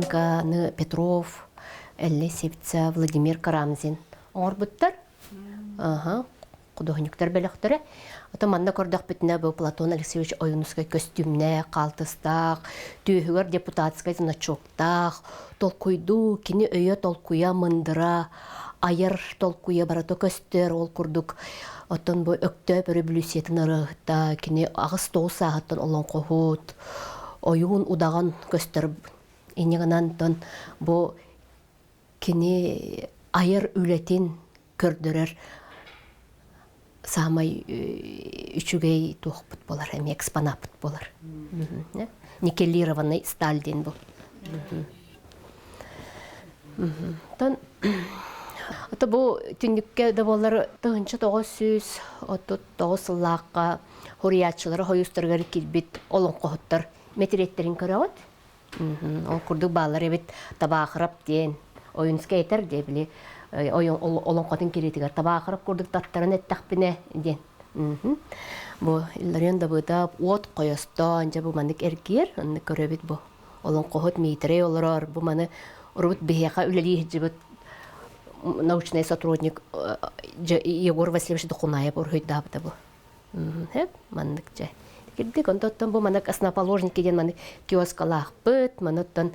Манганы, Петров, Элли Севца, Владимир Карамзин. Орбуттар. Ага. Кудохниктер белектері. Ата манна көрдөх бітіне бұл Платон Алексеевич ойынысқа костюмне, қалтыстақ, түйігер депутатскай значоктақ, толкуйду, кені өйе толкуя мындыра, айыр толкуя барато көстер ол күрдік. Отын бұл өкті бірі бүлісетін ұрығыта, кені ағыз тоғы сағыттан олон қоғыт, ойын удаған көстер. Енегінен бұл кені айыр үлетін көрдірер самай үчүгей туохпут болар, эми экспонаппут болар. Никелированный стальдин бу. Ата бу түннүкке да болар 1900 отут хуриятчылары хоюстаргар килбит олон кохоттар метреттерин көрөт. Ол курдук баалар эбит табаахырап ден ойынска этер дебили. Oyun olan kadın kiritigar tabağırıp kurduk tatların ettaqbine den. Bu illerinde bu da ot koyasta anca bu mandık erkir anne körebit bu. Olan kohot mitre olarar bu manı rubut biheqa üleli hicibit научный сотрудник Егор Васильевич Духунаев урхойдабыта bu. Hep mandıkça. Kirdik ondan bu manık основоположники den manı kioskalah bit manıttan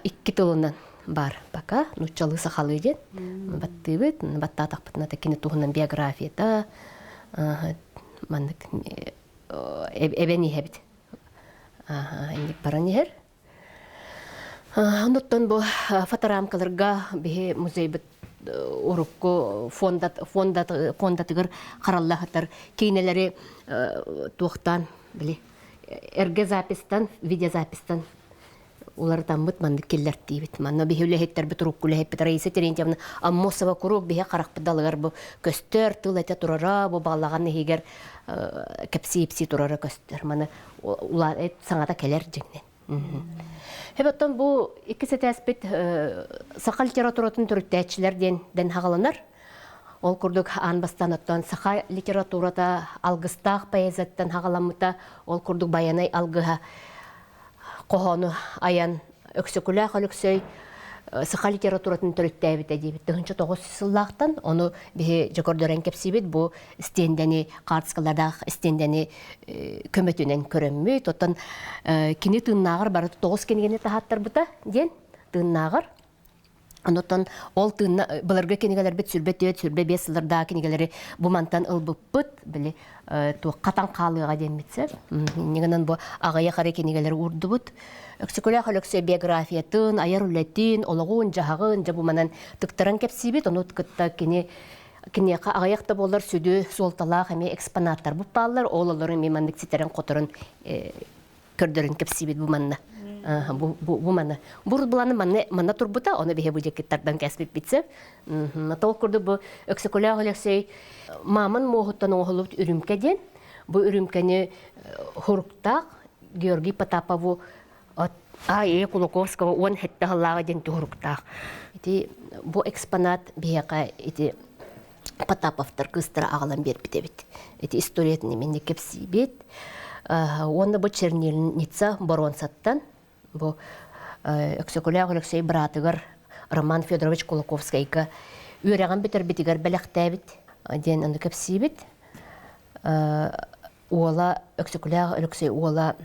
iki tılından бар пока чалы сахалы ден баттыбыт баттатак бытна такине тухунан биография мандык эбени хебит инди баранер ондоттон бу фоторамкаларга бе музейбит урукку фондатыгыр караллахатар кейнелери туктан били эрге запистан видеозапистан Улардан бит манды келлер дибит. Манна бихүле хеттер бит уруккуле хеппит Раиса Терентьевна аммосова курук бихе карак бидалыгар бу көстөр тыл эте турара бу баллаган хигер кепсипси турара көстөр. Мана улар эт саңата келер жеңнен. Хебеттен бу икки сетеспит сака литературатын түрүттәчләрдән ден хагаланар. Ол курдук анбастан оттан сака литературада алгыстак поэзияттан хагаламыта ол курдук баянай алгыга Кохону аян өксөкүлә халыксөй саха литературатын төрөттәбит әдибит. 1900 сыллактан оны бе жогордоран кепсибит бу стендени картскаларда стендени көмөтүнөн көрөммү. Тоттон кини тыннагыр бары 9 кенигене тахаттар бута ден тыннагыр. Анотон ол тынна буларга кенигелер бит сүрбе 5 сылларда кенигелери бу мантан ылбыппыт били то катан калыга демитсе. Нигенен бу агая харе кенигелер урдубут. Өксөкөлө халыксы биографиятын, айырулеттин, ологун жагын жабу менен тыктыран кепсибит, ону тыкта кини агаякта болар сүдү солталак эми экспонаттар бу баллар, ололорун мемандык ситерен которун көрдөрүн кепсибит бу манна. Бу мана. Бурбланы манна турбута, оны бихе бу жекеттардан кеспип битсе. Тол курду бу өксөкөлө халыксы мамын могуттан оголуп үрүмкеден, бу үрүмкени хуруктак Георгий Потапову Кулаковского он хетте халлага ден туруктак. Ити бу экспонат бияка ити Потаповтар кыстыра агалан бербитебит. Ити историятын менде кепсибит. Онда бу чернильница Боронсаттан бу өксөкөлө Алексей братыгар Роман Федорович Кулаковскайга үрөгөн битер белектебит. Ден аны кепсибит. Ола өксөкөлө Алексей ола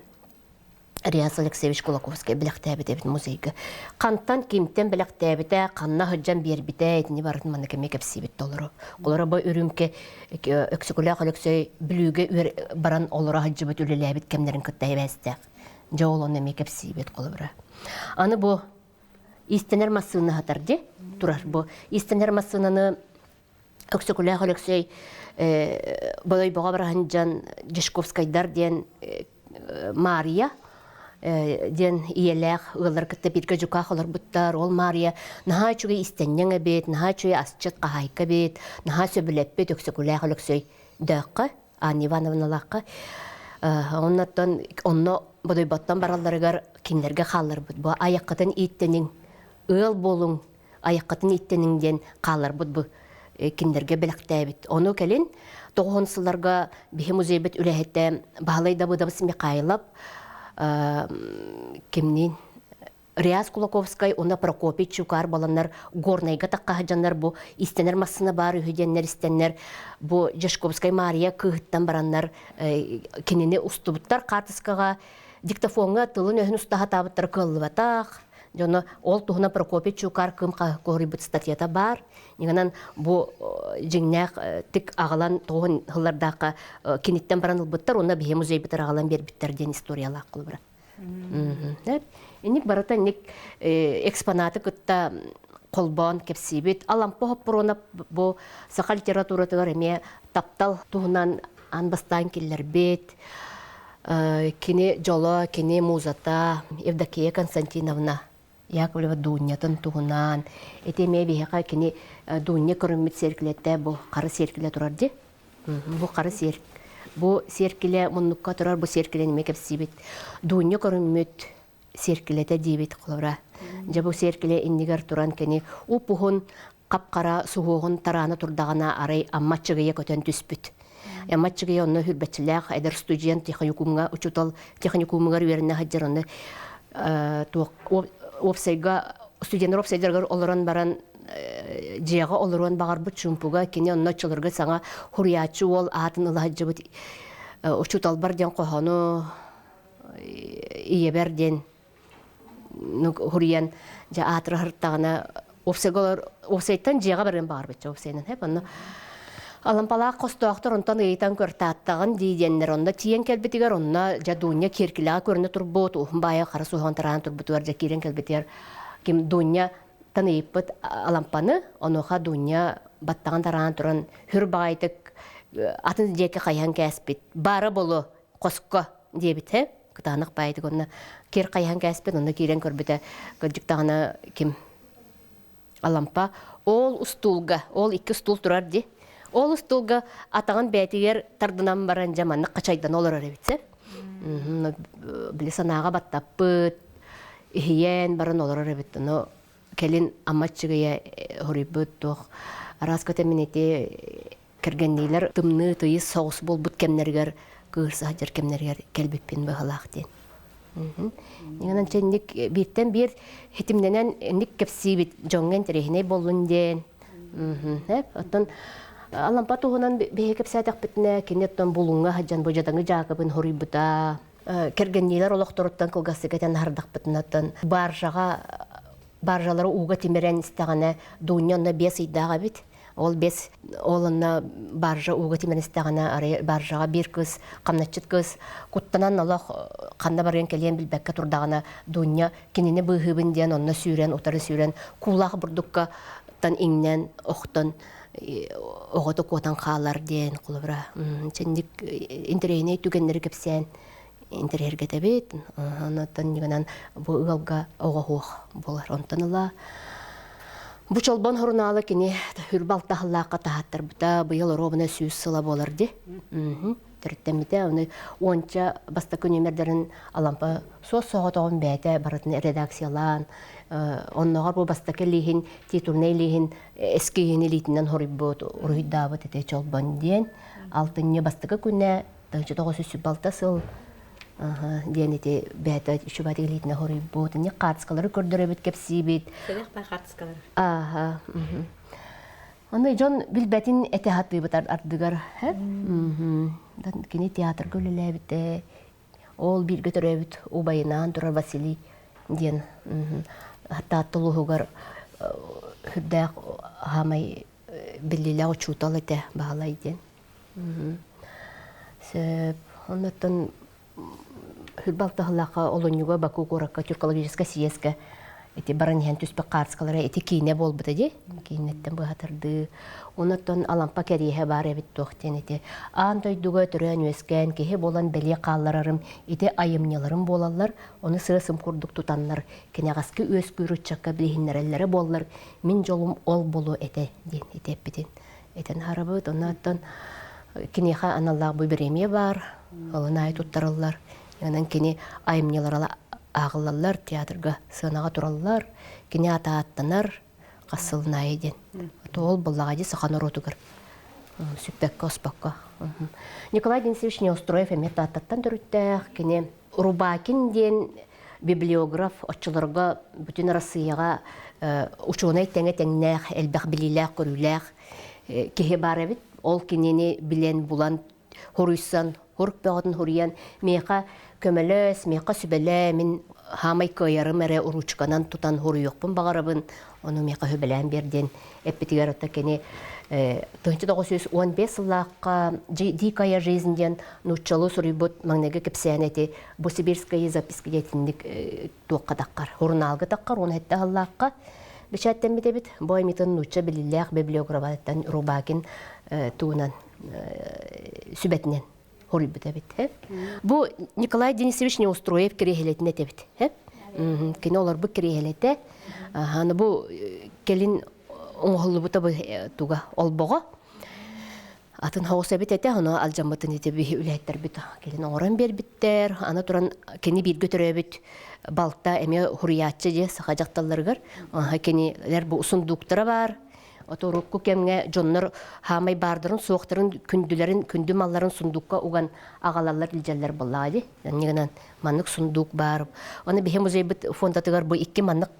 Риас Алексеевич Кулаковский белектебит музейга. Кантан кимтен белектебите, канна хыджан бербите, этини барын маны кеме кепсибит толору. Олора бу үрүмке өксөкөлө Алексей бүлүгө баран олора хыджыбыт үлелебит кемнерин кыттайбастак. Жаолон эме кепсибит колобра. Аны бу истенер массыны хатарди турар бу истенер массынаны өксөкөлө Алексей болой бага бараханжан Жешковскайдар ден Мария ден иелэх ылар кытта бирге жука холор буттар ол Мария наха чуга истеннең бет наха чуга асчыт кахайка бет наха сөбүлеп бет өксөкөлө Алексей дакка Анна Ивановна лакка оннан онно бодой баттан баралларыгар киндерге халлар бут бу аяккатын иттенин ыл болуң аяккатын иттениңден калар бут бу киндерге белектебит ону келин 90-сылларга бихи музейбет үлехетте баалайда бу да Михайлов кимнин Риаз Кулаковскай, уна Прокопий Чукар баланнар горнайга таққаһаджаннар бу истенер массына бар үһүденнер истеннер бу Жашковскай Мария кыһыттан бараннар кинини устубуттар картыскага диктофонга тылын өһүн устаха табыттар кыллыбатах. Жоно ол туһуна Прокопий Чукар кым корибут статьята бар. Нигенан бу жиңнәк тик агалан тоғын хыллардака киниттен баран ылбыттар, уна бие музей битер агалан бербиттер ден историялак кылбыра. Эник барата ник экспонаты кытта колбон кепсибит алампо хоппорона бу саха литература тыгар эме таптал туһунан анбастан киллер бет кини жоло кини музата Евдокия Константиновна Яковлева Дуньятын туһунан этеме бихака кини Дуня көрүммит серкилетте бу кары серкиле турарди бу кары серк бу серкиле муннукка турар бу серкиле неме кепсибит Дуня көрүммит серкилете дибит кылыра. Жабу серкиле иннигер туран кени упухун капкара сугугун тараны турдагана арай аммачыгыя көтөн түспүт. Аммачыгыя онно хүрбетчилек айдар студент техникумга учутал техникумга верне хаджараны опсайга студенттер опсайдергер олорон баран жега олорон багар бу чумпуга кени онно чылырга саңа хуриячы ол атын ыладжыбыт учутал барден кохону иеберден Хуриян жа атыры хырттағына офсайттан жеға барген бағар бетчі офсайнын хеп. Алампалақ қостуақтыр онтан ыйтан көртаттағын дейденлер. Онда тиен кәлбетігер, онна жа дуня керкіліға көріні тұрбот, ұхын бая қара суған тараған тұрбытуар жа керен кәлбетігер. Кем дуня таныйыппыт алампаны, оныға дуня баттаған тараған тұрын хүр бағайтық атын жеке қайхан кәспет. Бары болу қосыққа дейбіт хеп. Кытанық байдық, онна кер қайхан кәспет, онна керен көрбеті көджіктағына кем алампа. Ол устулға, ол екі устул тұрар де. Ол устулға атаған бәтігер тардынан баран жаманны қачайдан олар әребетсе. Білі санаға баттаппыт, ихиен баран олар әребетті. Келін аматчығыя хорибыт тоқ. Арас көтемінеті кергеннейлер тымны тыйы соғыс бол бұт кемнергер кырса хажар кемнергер келбеппен бағалақ ден. Нигенан ченник биттен бир хитимненен ник кепсибит жоңген терехіне болын ден. Оттан алампа туғынан бейе кепсәтәк бітіне кенеттен болуңа хаджан бөжадаңы жағыбын хорибыта. Кергеннейлер олықтырыттан кылғасы кетен хардақ бітінаттан. Баржалары уға темерен істіғана дуынянна бес иддаға бит. Ол бес олынна баржа уға темен істіғана баржаға бір кыз, қамнатчыт кыз, құттанан Аллах қанда барген келен білбәкке тұрдағына дуnya кенені бұғыбын ден, онына сүйрен, отары сүйрен, кулақ бұрдыққа тан еңнен оқтан, оғыты қотан қалар ден құлыбыра. Чендік интерейіне түгенлері кепсен, интерейерге тәбет, онаттан негенен бұл ұғалға оға хоқ болар. Онтан ұла Бу чолбон хоруналы кини хүрбал тахлааққа тахаттар бута быйыл робына сүйіс сыла болар де. Түрттемите оны онча баста көнемердерін алампа соғы тоғын бәйті барытын редакциялан. Оннағар бұл баста кәлейхін, титурнай лейхін, әскейхін елейтінен хорib бұд, ұрыйдабыд әте чолбон ден. Алтынне бастықы күнне, тағынчы тоғы сүсі балта сыл. Дианете бәті шубаты елейтіне хорib бұд. Не қатысқалары көрдірі біт кепсі біт. Сәдеқ бай қатысқалары? Оны жон білбәтін әте хаты бұт ардығар. Кені театр көлілі біті. Ол бір көтір өбіт ұбайынан тұрар Василий ден. Хатта аттылығығар хүрдәқ хамай білілі ұчутал әте бағалай ден. Оннаттан хүрбалтағылаға олонюға Баку қораққа түркологическа сиеске эти бараньян түспе қарскалары эти кейне бол бұты де, кейнеттен бұғатырды. Онаттан алампа кәрейе бар әбіт тоқтен эти. Аан тойдуға түрен өскен, кеге болан бәле қалларарым, эти айымнеларым болалар, оны сырысым күрдік тұтанлар, кенеғасқы өз күрітчаққа білігінлерелері болалар, мен жолым ол болу әте, ден, әте әппеден. Әтен харабыт, онаттан кенеға аналлағы бұйбіреме бар, олын ай тұттарылар. Янан кені айымнеларала ағылалар, театрға сынаға тұралар, кені ата-аттанар, қасылына еден. Ол бұллағады сақаныр отығыр. Сүппәкке, оспаққа. Николай Денисович Неустроев әмет аттаттан түріттәқ, кені Рубакин ден библиограф отчыларга бүтүн Россияга учуунай теңнэх элбэх билилэх көрүлэх кеһе бар бит. Ол кинени билен булан хуруйсан, хурпягын хуриян меха көмөлөс, меха сүбеле мен хамай көйәрем эре уручканан тутан хуруйокпун багарабын. Оны меха хөбелән берден эппитигер ата кене 1915 лакка дикая жизньден нучалу сурибот магнеге кепсәнәте бу сибирская записки детинник туаккадаккар журналга таккар оны хәтта халлакка бишәттән бит бой митен нуча билилләх библиографияттан рубакин туунан сүбәтнен хорибет бит. Бу Николай Денисович Неустроев кирехелетне тебит. Кинолар бу кирехелете аны бу келин оңғылыбыта туға олбоға. Атын хауса бит әте, аны алжамбатын ете бі үләйттер біт. Келін оңыран бер біттер, аны тұран кені бір көтірі біт. Балта әме хуриятчы де сақа жақталарғар. Кенелер бұл ұсындуқтары бар. Оторукку кемге жоннар хамай бардырын, соқтырын, күнді малларын сундукка уған ағалалар илжәлләр боллады. Негенен маннык сундук бар. Оны бихе музей бит фондатыгар бу икки маннык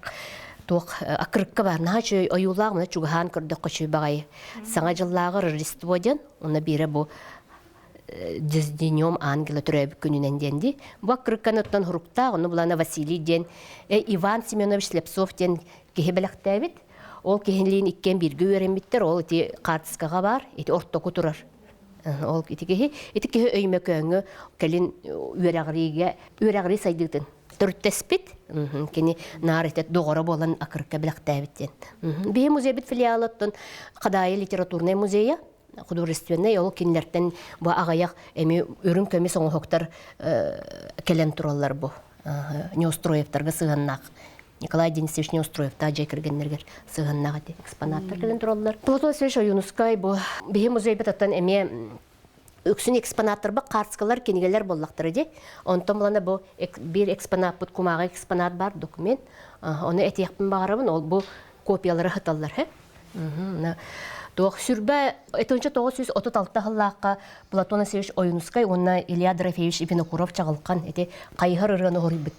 Тух акрыкка бар. Нахачы оюлаг мына чугахан көрдө кочу багай. Саңа жыллагы Рождество ден, оны бире бу Днем ангела төрөб күнүнөн денди. Бу акрыкканы оттон хурукта, оны булана Василий ден, Иван Семенович Слепцов ден кехебелектебит. Ол кехенлин иккен бирге өремиттер, ол ити картискага бар, ити ортоку турар. Ол ити кехе өймө көңү келин үрагри сайдыктын. Төрттеспит, кені наритет доғыра болан акырка білақтәбіттен. Бей музей бит филиалаттын Қадайы литературный музейя, художественный, ол кенлерден бұл ағаяқ әмі өрім көмі соңы хоқтар келен туралар бұл. Неустроевтарға сығаннақ. Николай Денисович Неустроевта жай кіргенлергер сығаннақ әте экспонаттар келен туралар. Платон Свеш Юнускай бұл бей музей бит аттан әме Үксін экспонаттар ба картскалар кенегелер боллақтыр де. Онтан бұлана бұл бір экспонат, бұд кумаға экспонат бар, документ. Оны әтеқпін бағарабын, ол бұл копиялары хыталар. Тоқ сүрбә, әтінше 936 ғыллаққа Платон Севич Ойнускай, онна Илья Дорофеевич Винокуров чағылқан, әте қайғыр ұрғаны ғори біт.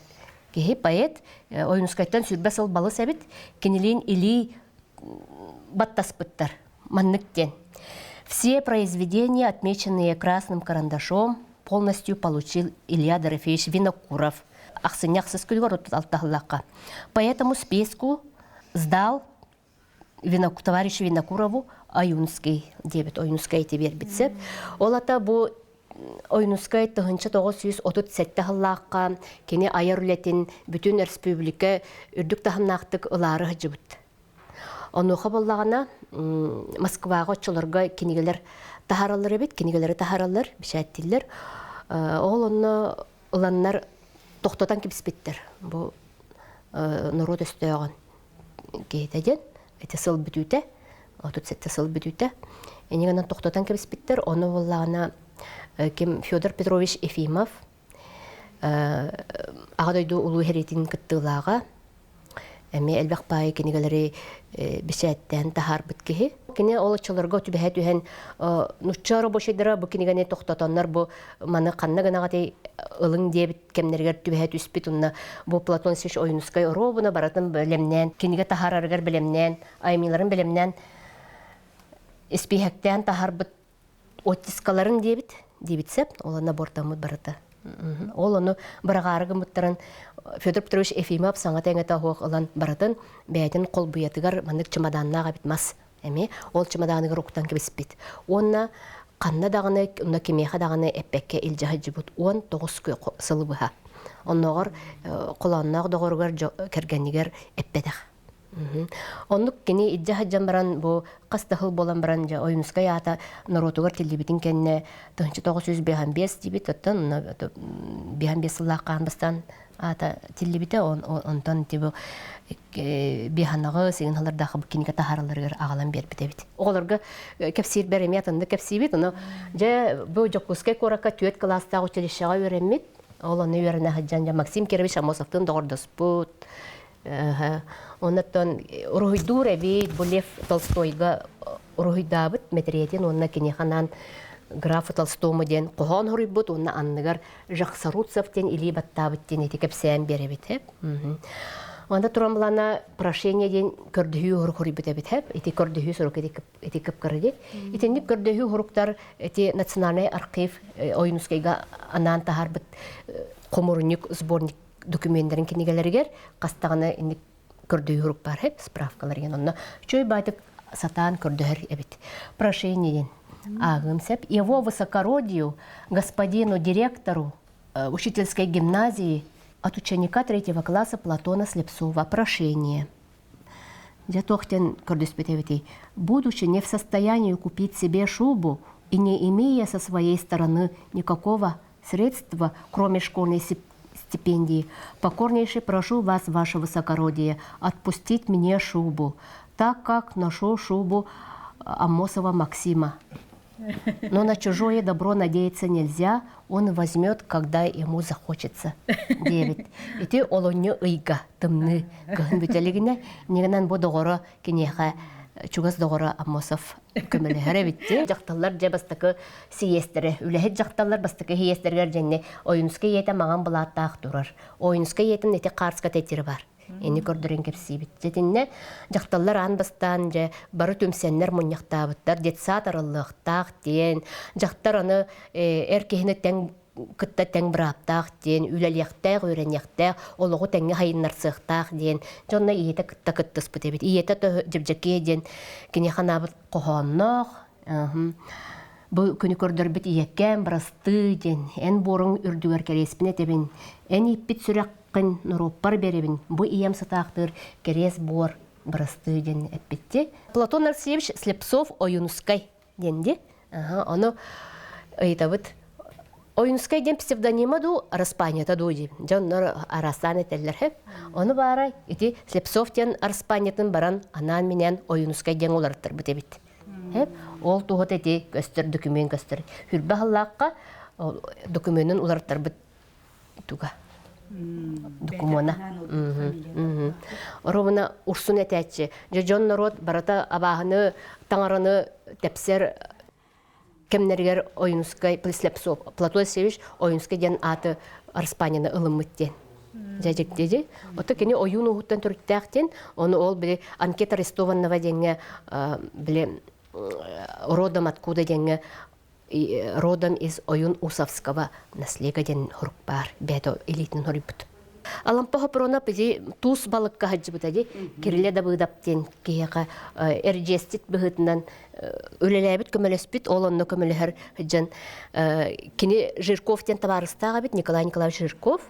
Кехе поэт Ойнускайттан сүрбә сыл балы сәбіт, кенелейін или баттас бұттар, манныктен. Все произведения, отмеченные красным карандашом, полностью получил Илья Дорофеевич Винокуров. Поэтому списку сдал товарищу Винокурову Аюнский, дебет Аюнский теперь битсеп. Олата бу Аюнский 1937 жыллаққа кене айырлетін бүтін республика үрдік тахымнақтық ылары жыбыт. Онуға боллағана Москваға отчыларға кенегелер тахаралар ebet, кенегелері тахаралар, бішәттілер. Ол оны ұланнар тоқтатан кепіспеттер. Бұл народ өстіяған кейтеден, әте сыл бүтуті, отут сәтті сыл бүтуті. Енегенен тоқтатан кепіспеттер. Оны боллағана Федор Петрович Ефимов ағадойды ұлу херетин кіттілаға әме әлбәқ бай кенегелері бішәттен тахар біткеге. Кене ол чыларға түбәхәт үйен нұтчары бошайдыра бұл кенегені тоқтатанлар бұл маны қанна ғанағаты ылың дебіт кемнергер түбәхәт үспет ұнна бұл Платон Севич Ойнускай робына баратын білемнен, кенеге тахар арығар білемнен, аймиларын білемнен, еспейхәктен тахар бұт оттискаларын дебітсеп, олана бортамыд барыты. Ол оны бірағарығы мұттарын Федор Петрович Ефимов саңа тәңеті хоқ ұлан баратын бәйтін қол бұятығар маңдық чымаданнаға бітмас. Ол чымаданығыр оқтан кебеспет. Онна қанна дағыны, онна кемеға дағыны әппәкке илжағы жібіт. 19 көй сылы бұға. Оннағыр қоланнағы доғырғар кәргенігер әппәдіғ. Оннук кені иджаха жамбаран бу қастахыл болан баран жа Ойнускай ата наротугар телебитин кенне 1955 дибит оттан 55 лаққан бастан ата телебите онтан тибу биханагы сеген халардағы кенеге тахараларгар ағалан бербитебит. Оғаларға кепсир береме атында кепсибит, оны жа бу Жокускай корака түйет класстағы училищаға өремет. Ол оны өрене хаджан жа Максим Кирович Амосовтың доғырдоспут. Оннаттан Рухидур эбит Булев Толстойга Рухидабыт метриетин онна кенеханан графа Толстому ден кохон хорибут, онна анныгар Жақсаруцев ден или баттабыт ден етекеп сән беребит. Онда турамлана прошение ден көрдүхүү хорук хорибут эбит. Эти көрдүхүү сорок етекеп кырды. Этенник көрдүхүү хоруктар эти национальный архив ойнускайга анан тахарбыт комурник сборник документтерин кинигелергер кастагына инник көрдүхүү хорук бар хеп справкалар ген онна чөй байтык сатан көрдүхөр эбит. Прошение ден агымсеп его высокородию господину директору учительской гимназии от ученика 3 класса Платона Слепцова прошение. Будучи не в состоянии купить себе шубу и не имея со своей стороны никакого средства, кроме школьной стипендии, покорнейше прошу вас, ваше высокородие, отпустить мне шубу, так как ношу шубу Амосова Максима. Но на чужое добро надеяться нельзя, он возьмет, когда ему захочется. 9. Ити олонью ыйга тымны гын бүтелигине негенен бу догоро кинеха чугас догоро Амосов көмөлөһөр битти. Жакталлар же бастыкы сиестере, үлехет жакталлар бастыкы сиестергер женне оюнска ете маган булаттаак турар. Оюнска етин эти карска тетири бар. Эни көрдөрөн кепсибит. Жетинне жакталлар анбастан же бары төмсеннер муньяктабыттар, детсатарылыктак ден, жактар аны эркехине тең кытта тең браптак ден, үлелияктак, өренияктак, ологу теңге хайыннарсыктак ден, жонна иете кытта кыттыспыт эбит. Иете жебжеке ден, кинеханабыт кохоннок, бу күнү көрдөрбүт иеккен брасты ден, эн борун үрдүгөр кереспине тебин, эн иппит сүрәккын нуроппар беребин, бу ием сатактыр керес бор брасты ден эппитти. Платон Алексеевич Слепцов Оюнускай денди, ону ыйтабыт Оюнускай ден псевдонима ду Распанията дуди, жоннор арастан этеллер хеп, ону бара ити Слепцов ден Распаниятын баран анан менен Оюнускай ден оларыттыр битебит. Ол туғыт әте көстір, документ көстір. Хүрбі халлаққа документін оларттар бұд туға. Докумена. Оробына урсун әтәтші. Жон народ барата абағыны, таңарыны тәпсер кемнергер Оюнускай, Слепцов, Платон Алексеевич Оюнускай ден аты Арспанияны ылымыттен. Жажек деди. Ота кені ойын ұғыттан түрттәқтен, оны ол біле анкета арестованного денге біле родом откуда деньги, родом из Оюн Усовского наследия ден хурпар, бето элитин хурипут. Алампаха прона пиди туз балыкка хаджи бутади, кириле да быдаптен кияка эржестит быхытынан өлеләбит көмөлөспит, олонно көмөлөһөр хаджан кини Жирковтен табарыстага бит Николай Николаевич Жирков.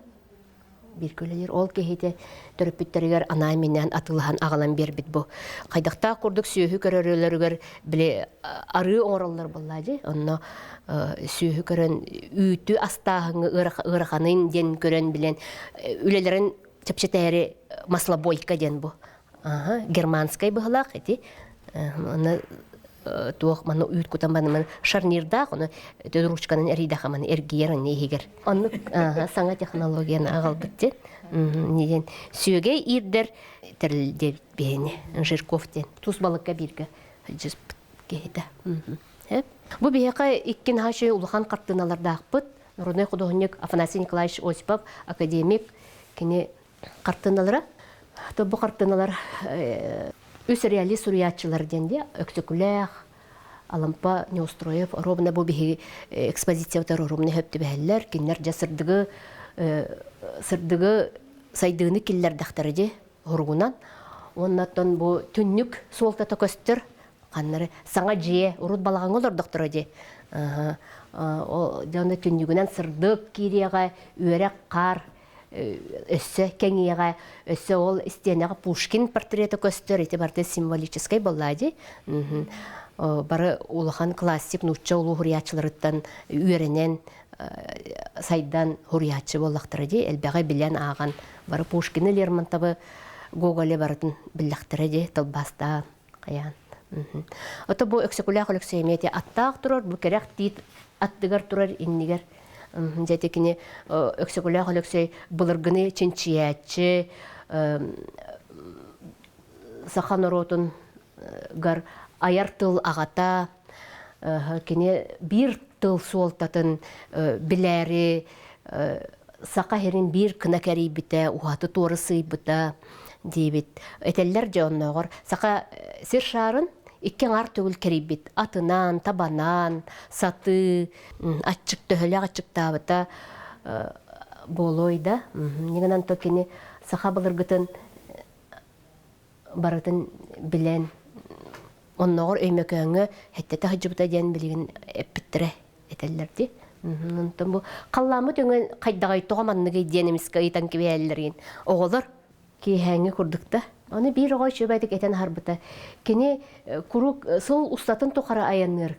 Bir köleler ol kehite törüpütteriger ana menен atılhan ağalan berбит bu. Кайдакта курдук сүйүхү көрөрөлөргөр биле ары оңороллор боллажы. Онно сүйүхү көрөн үтү астагы ыраханын ден көрөн билен үлелерин чепчетери маслобойка ден бу. Германскай быхлак эти. Аны туох маны үйт кутан банымын шарнирдақ, оны ручканын әрейдақ аманы әргейерін нейгер. Оны саңа технологияны ағал біттен, неден сүйеге ирдер тірілдер бейіне, Жирковтен, туз балыққа бірге жүз кейді. Бұл бейеқа иккен хашы ұлыған қартыналарда ақпыт, Народный художник Афанасий Николаевич Осипов, академик, кене қартыналары. Бұл қартыналар үс реалист уриятчылар денде, өксөкүләх, алампа не устроев, ровно бу биги экспозициятар ровно хөптү бәһәлләр, кинләр жасырдыгы, сырдыгы сайдыгыны килләр дактарыды хоргунан. Оннан бу түннүк солта төкөстөр, каннары саңа жие, урут балаган олар дактарыды. О жана түннүгүнән сырдык кириягә, үрәк кар өссө кеңиега өссө ол стенага Пушкин портреты көстөр эти портрет символической боллади. Бары улахан классик нучча улу хуриячыларыттан үйренен сайдан хуриячы боллактырды. Элбеге билен аган бары Пушкин Лермонтовы Гоголе барын биллактырды талбаста каян. Ото бу эксекулях Алексеевмете аттак турар, бу керек тит аттыгар турар иннигер. Жетекіне өксекулях Алексей бұлыргыны ченчиятчы, сахан оротын гар аяр тыл ағата, кене бір тыл суолтатын билери сака херин бир кына кәрибите, ухаты торы сыйбыта дейбит. Этеллер же онногор. Сака сир шарын иккен ар төгүл кәрибит. Атынан, табанан, саты, ачык төхөлі ачык табыта болойда. Негенан токени сака былыргытын барытын билен онногор өймөкөңө хеттете хыжыбыта ден билген эппиттере этеллерди. Нунтан бу қалламы төңөн кайдагай тогаманныгы денемиске ыйтан кибеллерин. Оголор кийһәңе курдукта. Аны бир огой чөбәдик этен харбыта. Кене курук сыл устатын тохара аянныр.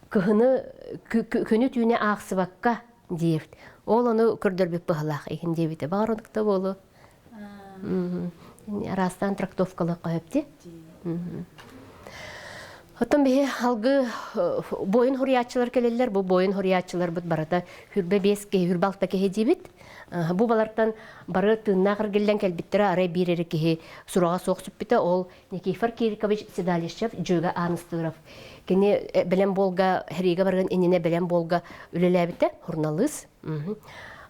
Кыһыны күнү түйне аксыбакка диев. Ол аны көрдөрбүп быһалак иһин дебите барындыкта болу. Растан трактовкалы кайыпты. Оттан бе алгы бойын хуриятчылар келелер, бу бойын хуриятчылар бут барата хүрбе беске хүрбалта ке дибит. Бу балардан бары тыннагыр келден келбиттер арай бирери ке сурага соқсып бите ол Никифор Кирикович Седалищев жөга аныстырып. Кене белем болга хериге барган инене белем болга үлелебите журналист.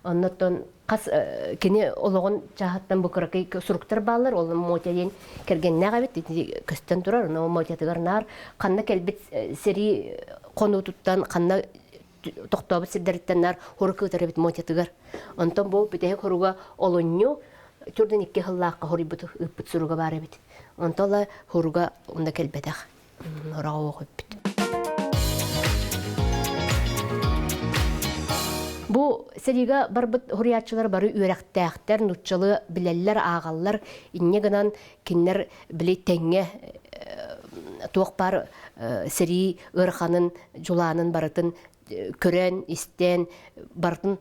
Оннотон кас кене ологон жаһаттан букыракай суруктар баллар ол мотелен кергенне габит көстөн турар но мотетигарнар канна келбит сери конутуттан канна токтобу сиддерттеннар хорукы теребит мотетигар онтон бу бите хоруга олонню түрден икки хыллаакка хорибут ыппут суруга барабит онтола хоруга онда келбетах орага окуп. Бу серига барбыт хуриятчылар бары үйрәктәхтәр, нутчылы биләлләр, агаллар, инне гынан киннер биле тәңге туакпар сери ырханын, жуланын барытын көрән, истен бартын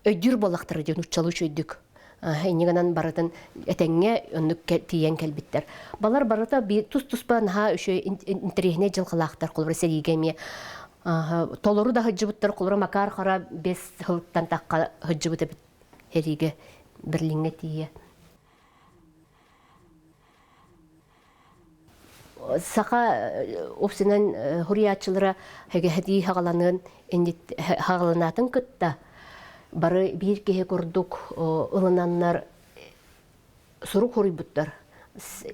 өйдүр болактыр ди нутчылы чөйдүк. Инне гынан барытын тәңге өннүк тиен келбиттер. Балар барыта би тус-туспан ха өшө интерегне жылкылактар кулбар сериге ме толору да хыджыбыттар кулура макар хара бес хылыктан такка хыджыбыта бит хериге бирлинге тие. Сака опсинен хуриятчылара хеге хеди хагаланын энди хагаланатын кытта бары бир кеhe курдук ылынаннар сурук хурибыттар.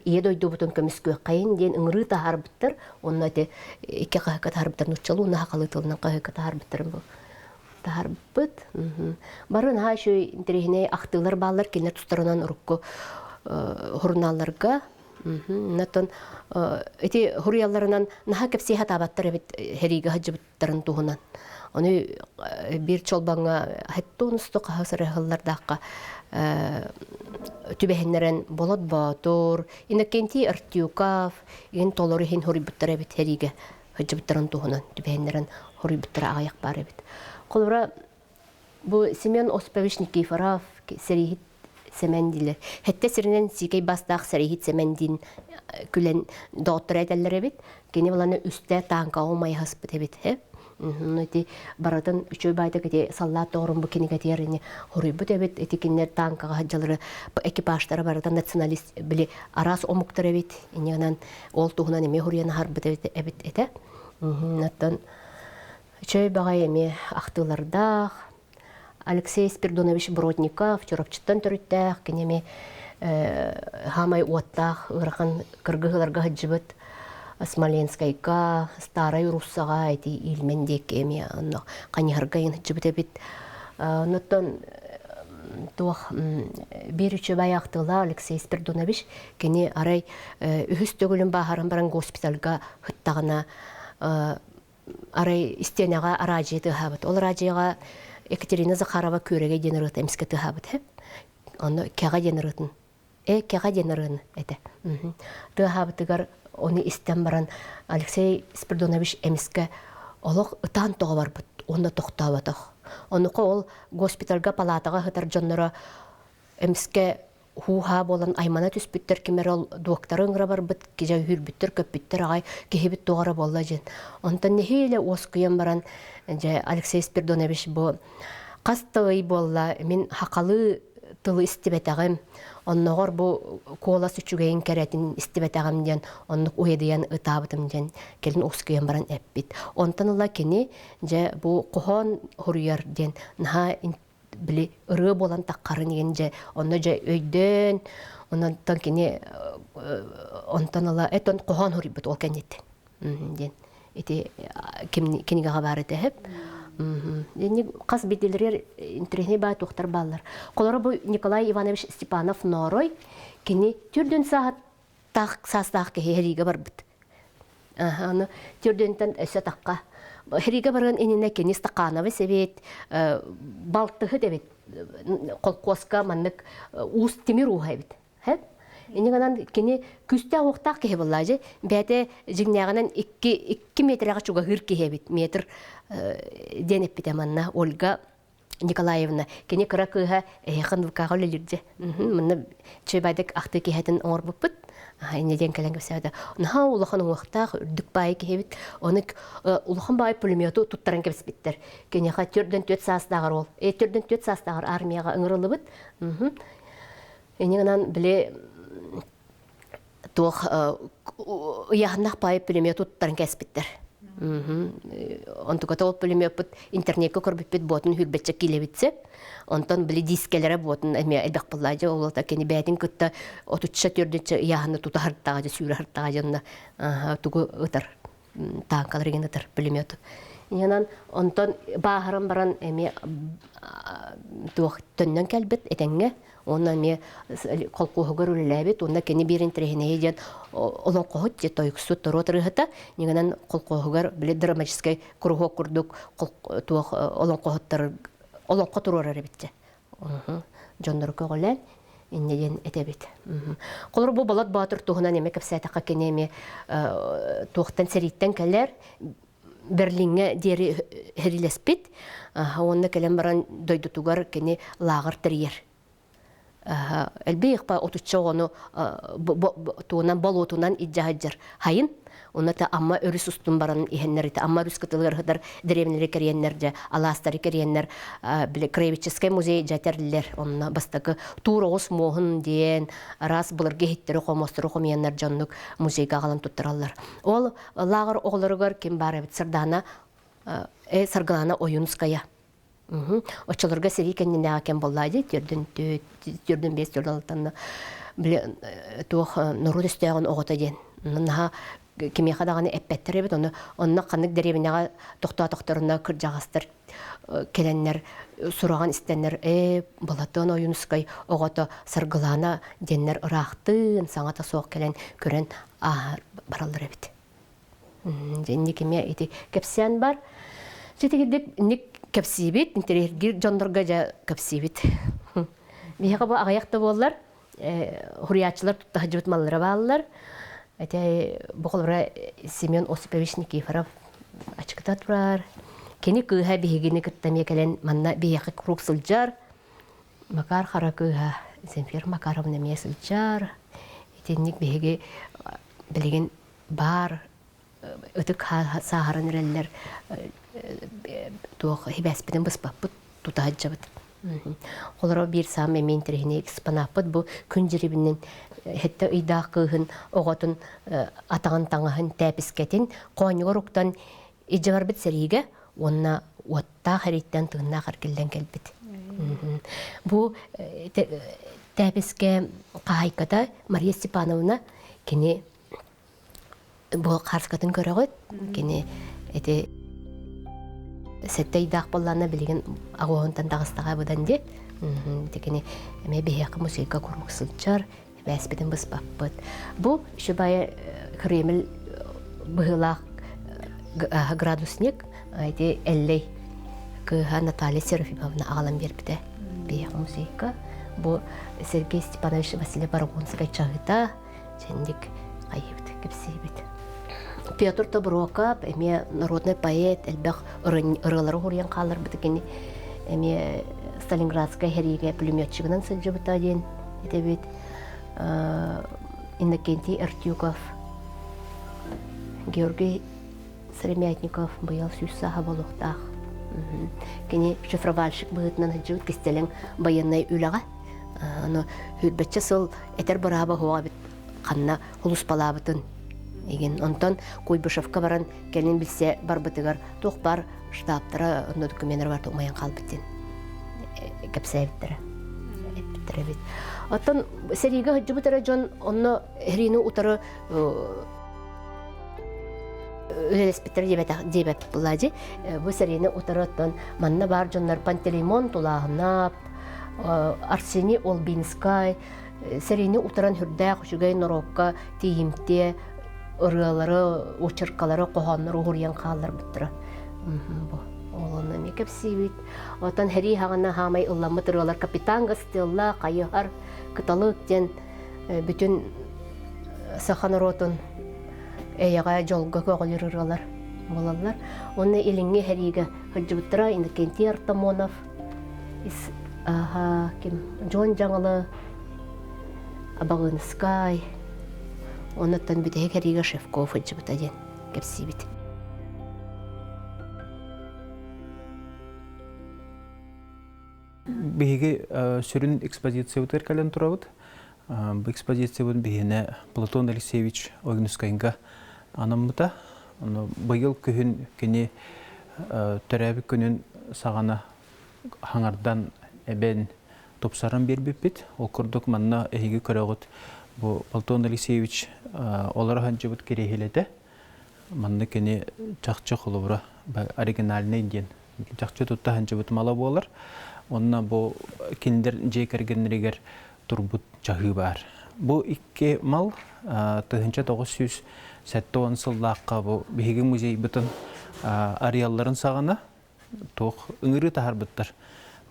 Ие дойду бутун көмүскө кайын ден ыңры тахарбыттар, онна те икки кайка тахарбыттар нучалу на хакалы тылынан кайка тахарбыттар бу. Тахарбыт. Барын ха шо интерегне актылар баллар келер тустарынан урукку хурналарга. Натон эти хурияларынан наха кепси хатабаттар бит хериге хаҗыбыттарын туһунан. Аны бир чолбаңга хаттунусту кахасыры хыллардакка түбәһеннәрен болот батор, инакенти Артюков, ин толоры хин хорибуттара бит хериге хаҗыбыттарын туһунан түбәһеннәрен хорибуттара аяк бар бит. Колора бу Семен Осипович Никифоров серихит семендилер. Хәтта сиренен сикей бастак серихит семендин күлен доктор әйтәләр бит. Кене буланы үстә танка алмай хаспыт бит, хә. Нөти баратын үчөй байда кете саллат торун бу кинеге терени хорибут эбит этикиннер танкага хаҗалары экипаждары барatan националист биле арас омуктар эбит инянан ол тугунан эме хорияны харбыт эбит эте наттан үчөй багай эме актыларда Алексей Спиридонович Бродников чорапчыттан төрүттәк кинеме хамай уаттак ыракан кыргыгыларга хаҗыбыт Смоленскайка, Старая Руссага, эти илмендек эми, но каньяргайын жибите бит. Нотон туах берүчө баяктыла Алексей Спиридонович кени арай үһүстөгүлүн бахарын баран госпитальга хыттагына арай истенага аражеты хабыт. Ол аражега Екатерина Захарова көреге денерыт эмскети хабыт. Аны кага денерытын. Кага денерын эте. Ты хабытыгар оны истен баран Алексей Спиридонович эмиске олох ытан тоға бар бұд, оны тоқтабатық. Онықы ол госпитальга палатаға хытар жоннара эмиске хуха болан аймана түспіттер кемер ол доктары ыңыра бар бұд, кежа хүрбіттер, көпбіттер ағай кехебіт тоғара болла жен. Онтан нехейле оскуян баран Алексей Спиридонович бұл қастығы болла, мен хақалы тылы истебетагым, онногор бу кола сүчүгейин керетин истебетагым ден, оннук уйдыян ытабытым ден, келин оскуян баран эппит. Онтан ыла кини, же бу кохон хуруяр ден, наха били ыры болан таккарын еген же, онно же өйден, онтан кини, онтан ыла, этон кохон хурибут ол кенеттен. Ден, эти кинига бары тәһеп. Қас беделер интернет бай тоқтар баллар. Қолары бұл Николай Иванович Степанов Норой кені түрден сағат састақ хериге бар бұд. Аны түрдентен өсі таққа. Хериге барған еніне кені стақановы сәбет, балтығы дәбет, қолқосқа маннық уыз темір уғай бет. Энегенан кені күсті оқтақ кеге боллажы, бәті жігнеғанан 2 метрға чуға ғыр кеге бет, метр денеп бітеманна Ольга Николаевна. Кені кыра кыға әйіқын вұқаға өлелерді. Мұны чөйбайдық ақты кехетін оңыр бұппыт. Неден кәлін көпсәді. Оныға ұлықын оқтақ үрдік байы кеге бет. Оны ұлықын байы пулемету тұттаран кепс біттер. Кені қа түрден төт састағыр ол. Түрден төт састағыр армияға ұңырылы бұд. Энегенан біле туох яхнах пай пулемет туттарын кәспиттер. Онтугата ол пулемет бут интернетке көрбүппит ботун хүрбетчек килебитсе, онтон били дискелере ботун эме элбек буллажы олта кени бәдин кытта отучча төрдүчө яхны тута хартагы сүйрө хартагы жана тугу ытар танкалар ген ытар пулемет. Янан онтон баһарам баран эме туох төннөн келбит этеңге. Онна ме колкогор үлләбит, онна кени бирин трехине еден олон кохот же тойксу торотырыгыта, негенен колкогор биле драматический кругок курдук туох олон кохоттар олон которор битте. Жондор коголен иннеден этебит. Колор бу балат батыр тугунан эме кепсәтәкка кенеме туохтан сериттен келер Берлинге дери херилеспит, онна келен баран дойдутугар кени лагыр терьер. Әлбейік па отучча ону туынан болотунан иджахаджар хайын, оната амма өріс устун баран ихеннерді, амма өріс кытылыр хыдар древнері кереннерді, аластары кереннер, Краеведческий музей жатерлер, онна бастакы тур оғыз моғын дейін, раз бұлыр гейттері қомостыры қомияннар жаннық музейға қалан туттыралар. Ол лағыр оғылырығар кем бар әбіт сырдана, сарғалана ойынуская. Очолорга серикенне накен боллайды, түрден бес түрдалтанна биле туох норут өстөгөн огота ден. Наха кимия даганы эппеттер бит, онна канык деребинега токтоторуна кыр жагастыр келеннер сураган истеннер балатон оюнускай огото саргылана деннер ырактын саңата соок келен көрен баралар бит. Денне кимия эти кепсиан бар. Жетегидик ник кепсибит, интерьер жондорга жа кепсибит. Бияга бу агаяқта боллар, хуриячылар туттахажыбыт маллары баллар. Эте боколора Семен Осипович Никифоров ачкыта турар. Кени кыха бигини кыттаме келен манна бияга круг сылжар. Макар хара кыха Земфир Макаровна ме сылжар. Этенник биге билеген бар өтүк сахарын реллер туох хибаспеден быспаппыт тутаджабыт. Олар бир сам мен терехне экспонаппыт бу күн жирибинен хетте ыйдак кыгын оготун атаган таңаһын тәпискетин коньоруктан ижбар бит сериге онна отта хариттан тынна харкелден келбит. Бу тәписке кайката Мария Степановна кини бу карскатын көрөгөт кини эти сеттей дақ болланы білген ағуғынтан дағыстаға бұдан де. Декені әме бейақы музейка көрміксілчар, бәспеден біз баппыд. Бұл шыбайы Кремль бұғылақ градусник, айде әллей кыға Наталья Серафимовна ағалан бербіді бейақы музейка. Бұл Сергей Степанович Василий Барагонскай чағыта, жәндік қайыбыды, кепсейбіді. Петр Тоброков, эме народный поэт, элбэх ырылары хурьян қалар бітікені, эме Сталинградская хериге пулеметчигынан сылжы бұта ден, етебет Иннокентий Артюков, Георгий Сыремятников, бұял сүйсаға болуқтақ. Кені шифровальщик бұғытынан хыджы кестелен баяннай үліға, Аны хүлбәтче сыл этер бараба хуа бит канна хулус балабытын. Еген онтон Куйбышевка баран келин билсе барбытыгар тух бар штабтара онда документтер бар тукмаян калбыттен. Кепсәйттер. Эттер бит. Оттон сериге хҗибутара жон онно хрину утары Респектор дебет булади. Бу серийне утараттан манна бар жоннар Пантелеймон тулахнап, Арсений Олбинскай серийне утаран хүрдә хушугай Норовка тиимте ырылары, очеркалары коханнары хурьян каллар биттера. Бу олонны мекеп сибит. Отан хәри хагына хамай улламы тырылар капитан гастелла кайыгар кыталыктен бүтүн саханаротун эяга жолга көгалырырлар болалар. Оны илиңге хәриге хәҗбүттера инде Кенти Артамонов ким Джон Жаңылы Абагынскай оннан бите хәриге Шевков хәҗбүттәден кепсибит. Биге сүрүн экспозиция үтер кален турабыт. Бу экспозиция бун бигене Платон Алексеевич Огнускайга анамыта. Аны быйыл күн кене төрәби күнүн сагана хаңардан эбен топсаран бербеппит. Ол курдук манна эйге көрөгөт. Бу Платон Алексеевич олар ханчыбыт керехелете. Манна кене чакчы кылыбыра оригинальный ден. Чакчы тутта ханчыбыт мала болар. Онна бу киндер жекергенригер турбут жагы бар. Бу икки мал 1970 сыллакка бу биги музей бүтүн ареалларын сагана тох ыңыры тахарбыттар.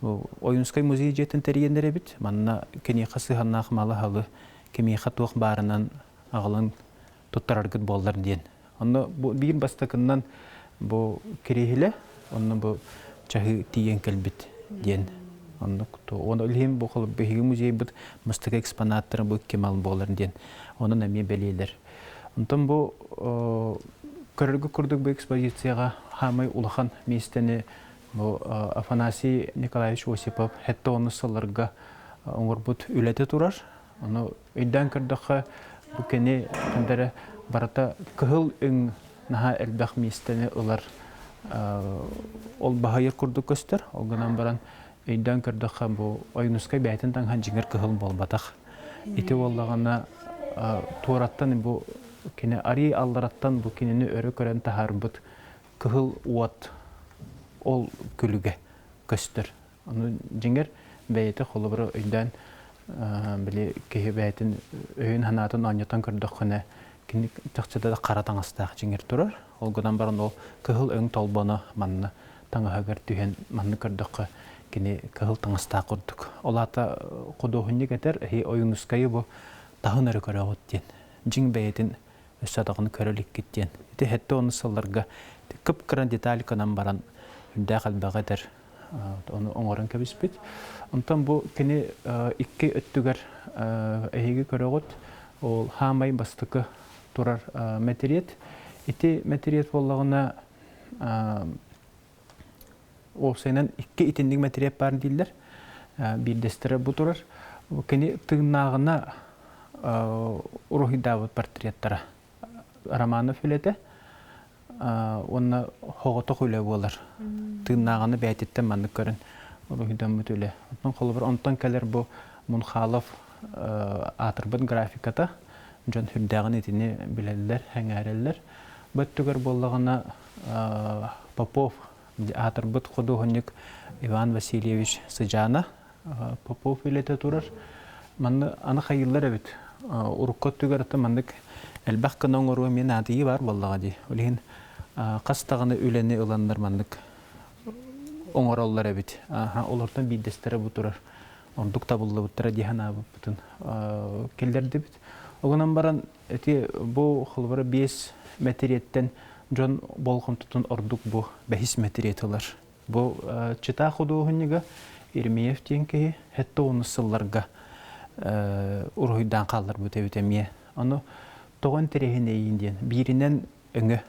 Бу Оюнскай музей жетін тергендере бит. Манна кене касы ханнак малы халы кеме хатук барынан агылын туттараргыт болдар ден. Онна бу бир бастакыннан бу керехиле, онна бу жагы тиен келбит ден. Оны өлем бұл бейгі музей бұд мұстық экспонаттары бұл кемал боларын ден. Оны нәме бәлейлер. Онтан бұл көріргі күрдік бұл экспозицияға хамай улахан местені Афанасий Николаевич Осипов хәтті оны сылырға оңыр бұд үләті тұрар. Оны өйден күрдіқі бұл кәне кәндері барата күхіл үң наға әлбәқ местені ұлар ол бағайыр күрдік көстер. Олғынан баран Өйден көрдіққа бұл ойынысқай бәйтін таңған жеңер күхіл болбатақ. Ити олағана туараттан бұл кені ари алдараттан бұл кенені өрі көрен тахар бұд күхіл уат ол күліге көстір. Оны жеңер бәйті қолы бұры өйден біле кеге бәйтін өйін ханатын анятан көрдіққіне кені тақчыда да қаратан астақ жеңер тұрар. Олғыдан баран ол күхіл өң толбаны манны таңығағар түйен манны көрдіққа кені кығыл таңыста құрдық. Олата құдуғынне кетер, ойынысқайы бұл тағын әрі көрі өттен. Жин бәйетін өссадағын көрілік кеттен. Еті әтті оны сылларға көп қыран деталь қынан баран үндә қалбаға дәр оны оңырын көбіспет. Онтан бұл кені икки өттігер әйгі көрі өт, ол хамай бастықы тұрар мәтериет. Еті мәтериет болағына Ол сайынан икки итіндік материап барын дейділер. Бірдестері бұ тұрар. Кені тыңнағына Урухидавыд портреттері Романов өлеті. Оны хоғыты құйлы болар. Тыңнағына бәйтеттен маңды көрін Урухидавыд өлі. Онтан кәлер бұл Мұнхалов атырбын графиката. Жон хүрдәғын етіне білелілер, әңәрелілер. Бұттығыр болағына Попов Атырбыт құдуғынник Иван Васильевич Сыжана Попов елеті тұрар. Манны аны қайылдар әбет. Урыққот түгірті мандық әлбәқ қынан ұруы мен адыйы бар болдыға дей. Олеген қастағыны өлені ұландар мандық оңыралылар әбет. Олардан бейдестері бұ тұрар. Ондық табылды бұттыра дейхан абы бұтын келдерді бет. Оғынан баран бұл қылбары 5 мәтериеттен Жон болғын тұтын ордық бұл бәхіс мәтериетілер. Бұл чыта құдуғынығы Ирмеев теңкеге әтті оны сылларға ұрғыйдан қалдар бұт әбітемие. Оны тоғын тәрехін әйінден бірінен өңі.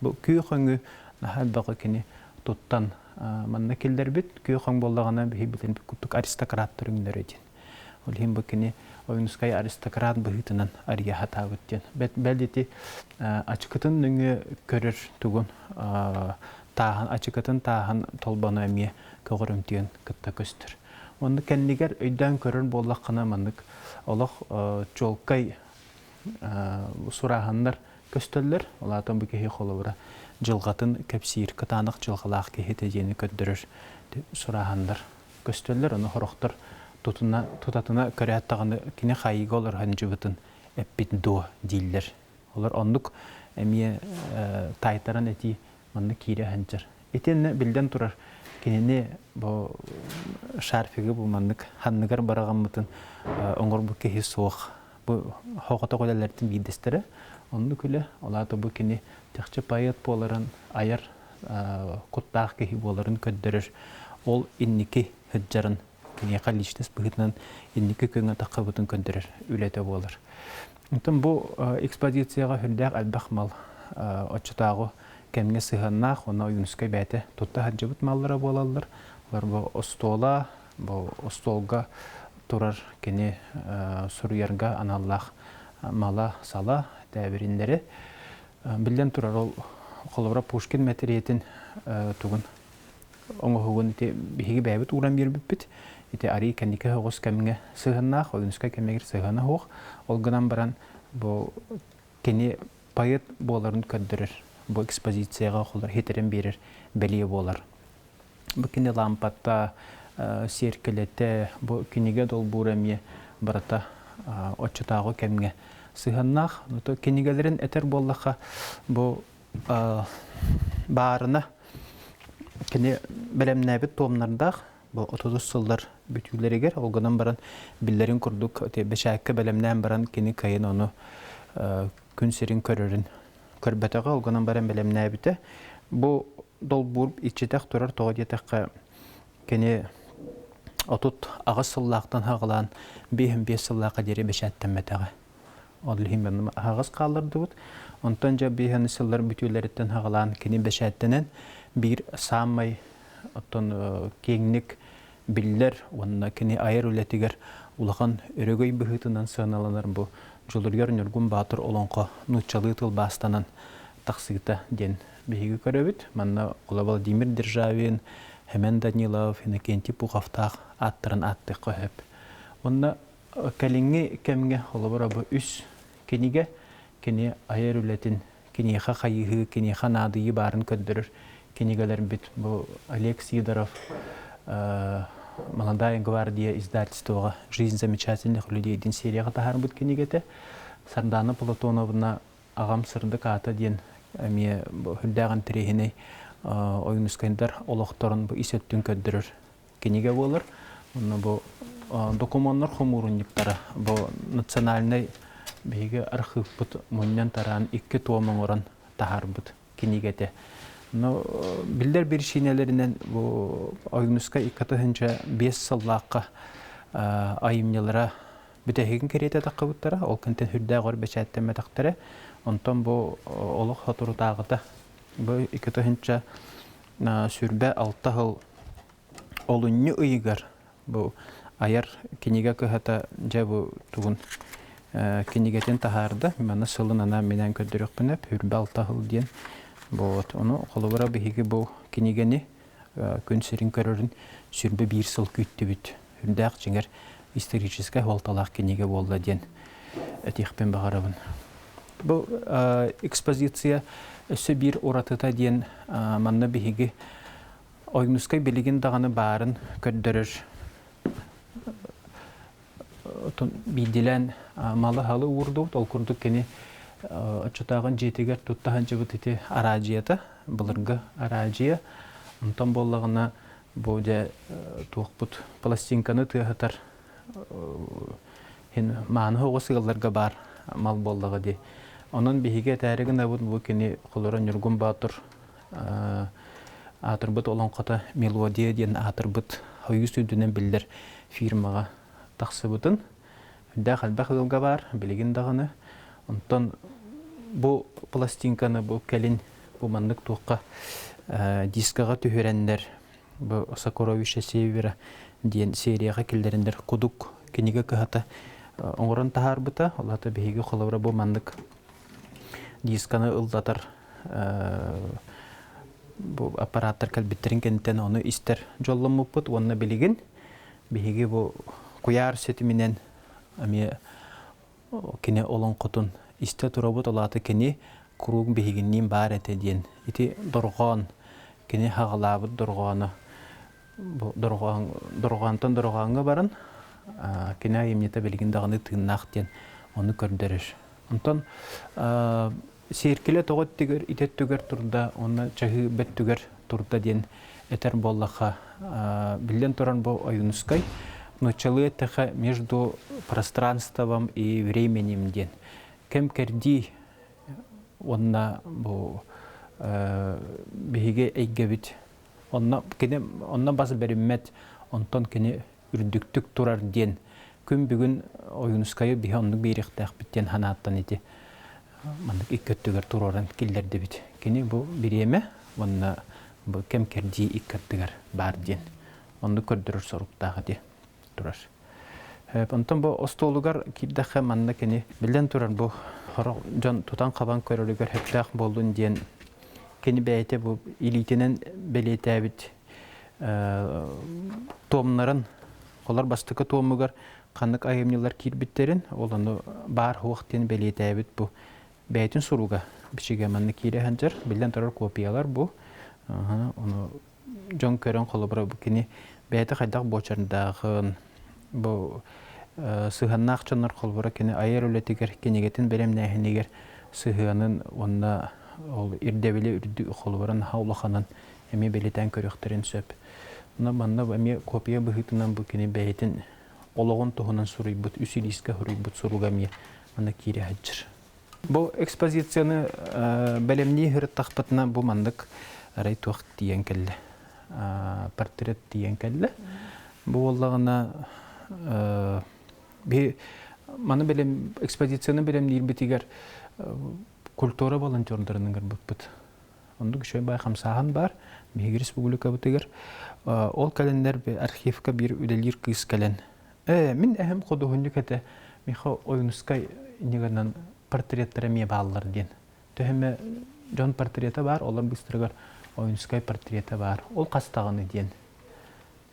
Бұл күйіқ өңі нахал бағы кені тұттан манна келдер біт. Күйіқ өң болдағына бейбілін күттік аристократтыр өңдер өден. Олхим бу кини ойнускай аристократ быһытынан ария хатабыттен. Бәлдети ачыкытын нүңе көрөр тугун таахан ачыкытын таахан толбаны эмие көгөрүмтүен кытта көстөр. Онды кеннигер өйдөн көрөр боллаккана мандык олох жолкай сураханнар көстөллөр. Олатан бу кеһи холобура жылгатын кепсир кытанык жылгалаак кеһи тежени көддөрөр сурахандар көстөллөр. Оны хорохтор тутатына көрәттаганы кине хайыга олар ханжыбытын эппит до диллер. Олар ондук эмие тайтаран эти манны кире ханжыр. Этенне билден турар кинене бу шарфиге бу маннык ханныгар барагаммытын оңгор бу кеһи суох бу хогото колелердин бидестере. Онду күле олаты бу кине тахчы паят боларын аяр куттаак кеһи боларын көддөрөр. Ол инники хыджарын кине калиштес быгытнан инники көңө такыбытын көндөрөр үлете болор. Онтон бу экспозицияга хүрдәк албахмал очтагы кемге сыганнак, оны юнускай бәте тутта хаджыбыт маллары болалар. Олар бу остола, бу остолга турар кине сурьярга аналлах мала сала тәбириндәре билден турар ол колобра Пушкин мәтериетин тугун оңгогун ите биһиги бәбит уран бирбит. Ите ари кеннике хогос кемге сыганнак, ойнуска кемегер сыгана хог. Ол гынан баран бу кене поэт боларын көддөрөр. Бу экспозицияга холар хетерен берер белие болар. Бу кине лампатта серкелете бу кинеге долбурамие барата очтагы кемге сыганнак. То кинегелерин этер боллаха бу баарына кине белемнәбит томнардак бу 30 жылдар бүтүлерегер олгонан баран биллерин курдук те бешәккә белемнән баран кини кайын оны күн серин көрөрүн көрбәтәгә олгонан баран белемнәбите бу долбур ичетек турар тогодетеккә кини отут агыс сыллактан хагылан 5 сыллакка дере бешәттән мәтәгә одлыхим мен агыс калдырды бут онтан жа 5 сыллар бүтүләрдән хагылан кини бешәттәнен bir самай оттон кеңник биллер онна кини айыр үлетигер улахан өрөгөй быһытынан сыналанар бу жолургер нургун батыр олонко нучалы тыл бастанан таксыта ден биги көрөбүт манна Владимир Державин Хемен Данилов Иннокентий Пуховтах аттырын атты көһөп онна калинге кемге холобора бу үс киниге кини айыр үлетин киниха хайыгы киниха надыйы барын көддөрөр кинигелер бит бу Олег Сидоров Молодая гвардия издательствога Жизнь замечательных людей дин серияга тахар бут кинигете Сардана Платоновна агам сырдык ата ден эме хүлдаган тирехине ойнускандар олохторун бу исеттүн көддөрөр киниге болор. Уну бу документтар хомурунниктара бу национальный беге архив бут муннан таран 2 томон оран тахар бут кинигете. Но билдер бир шинелеринен бу ойнуска 5 сыллакка айымнялара бүтәһиген керете такыбыттара ол контент хүрдә гор бәчәттәме тактары онтон бу олох хатуртагыта бу 2 сүрбә 6 ел олунны ыйгар бу аяр киниге көхата жабу тугун кинигетен тахарды мана сылынана менен көдөрөкпүнөп хүрбә 6 ел ден вот оны колобара биһиги бу кинигени күн серин көрөрүн сүрбе 1 сыл күттүбүт хүрдәк жеңер историческая холталак киниге болду ден этихпен багарабын. Бу экспозиция өсө бир оратыта ден манна биһиги ойнускай билигин даганы барын көддөрөр. Бидилен малы халы урду ол курдук кени очтаган жетигер туттаган жыбыты аражията булырга аражия онтон боллагына бу же туукпут пластинканы тыгатар хин мааны хогосыгаларга бар мал болдыгы ди. Онун биһиге тәригин абут бу кини колора нургун батыр атырбыт олонкота мелодия ден атырбыт хойус үдүнөн билдер фирмага таксыбытын да халбахылга бар билигин дагыны. Онтон бу пластинканы бу келин бу мандык туукка дискага түһөрәндер бу Сокровища Севера диен серияга килдерендер кудук киниге кыһата оңорон таһаарбыта олата биһиги холобра бу мандык дисканы ылдатар бу аппараттар кэлбиттерин кенттен оны истер жолломуппут онна билигин биһиги бу куяр сети менен ами кине олон котун исте турабут олаты кини куруг биһигиннин бар эте диен ити доргон кини хагалабыт доргону бу доргонтон доргонга барын кина эмнете билигин даганы тыыннах диен оны көрдөрөр онтон серкеле тогот тигер итет түгер турда оны чахы бет түгер турда диен этер боллаха билден туран бу оюнускай началы таха между пространством и временем диен кем керди онна бу биһиге эйгебит онна басы бериммет онтон кини үрдүктүк турар диен күн бүгүн оюнускайы бихоннук бейрехтах биттен ханааттан ити мандык иккөттүгөр туроран киллерди бит кини бу биреме онна бу кем керди иккөттүгөр бар диен онду көрдүрөр соруктагы ди турар онтон бу остолугар кирдахе манна кини билен турар бу жон тутан кабан көрөлүгөр хептах болдун диен кини бейте бу илитинен белетебит томнарын олар бастыкы томугар канык айымнылар кирбиттерин олону бар хуактен белетебит бу бейтин суруга бичиге манны кире ханжар билен турар копиялар бу ону жон көрөн колобра бу кини бейте хайдак бочарындагын бу сыганнак чоннор колбора кини айыр үлетигер кинигетин беремнехинигер сыганын онна ол ирдебиле үрдү колборан хаулаханан эми белетен көрөктерин сөп мына манна эми копия быхытынан бу кини бейтин ологон тухунан сурыйбут үсилиске хурыйбут суругами аны кире хаджыр бу экспозицияны белемни хыртахпытна бу мандык арай туак диен келле портрет диен келле бу оллагына маны белем экспозицияны белем нирбитигер культура волонтерларының гырбыт. Онды күшөй бай хамсахан бар, биһиги республика бутыгер. Ол календар архивка бир үделир кыз кален. Мен әһем кодугунду кете миха оюнускай нигернан портреттері ме баллар ден. Төһеме жон портреті бар, олар быстыргар оюнускай портреті бар. Ол кастаганы ден.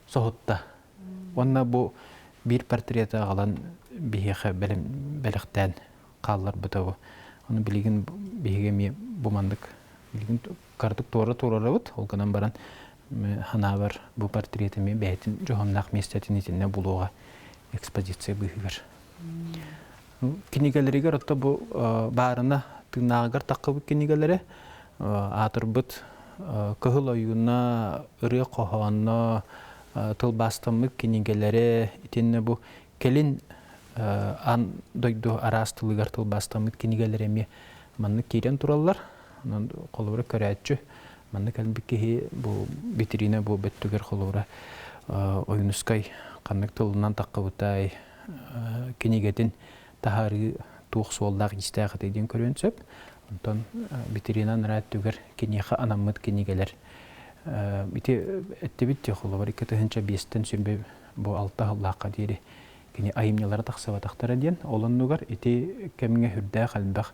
Соһутта. Онна бу бир портреті алан биһиге белектен каллар бутабы. Оны билигин биһиге ме бумандык билигин картык тура-турарабыт. Ол канан баран ханабар бу портреті ме бәйтин жохоннак местетин итинне булуга экспозиция быһыгар. Кинигалерге ротта бу барына тыгнагар таккы кинигалере атырбыт кыһыл оюна ыры кохонно тыл бастымы кинигалере итинне бу келин ан дойду арастылыгар тыл бастымы кинигалере ме манны кирен тураллар. Анан колбура көрәтчү манны калбикки бу витрина бу беттүгер колбура оюнускай каннык тылынан таккы бутай кинигетин тахары тух солдак истәгы деген көрөнсөп, онтон витринан рәттүгер кинеха анаммыт кинигелер. Бите эттебитте холобар 2005-тен сүрбе бу 6 аллакка дири кини айымнялар таксаба тактара ден олоннугар ити кемге хүрдә халбак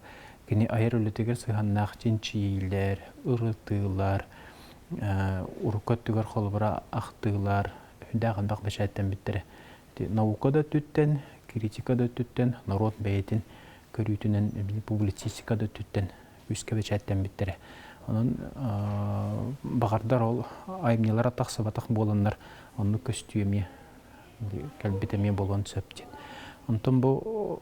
кини айыр үлетегер сыганнак чинчилер, ырытылар, урукөттүгер холобара актылар хүрдә халбак башаттан биттере. Наукада түттен критикада түттен, народ бәйтін көрүтүнен публицистикада түттен үскө бечаттан биттере. Анан багардар ол айымнылар атаксабатак болоннар, онну көстүеме калбитеме болгон сөптен. Онтон бу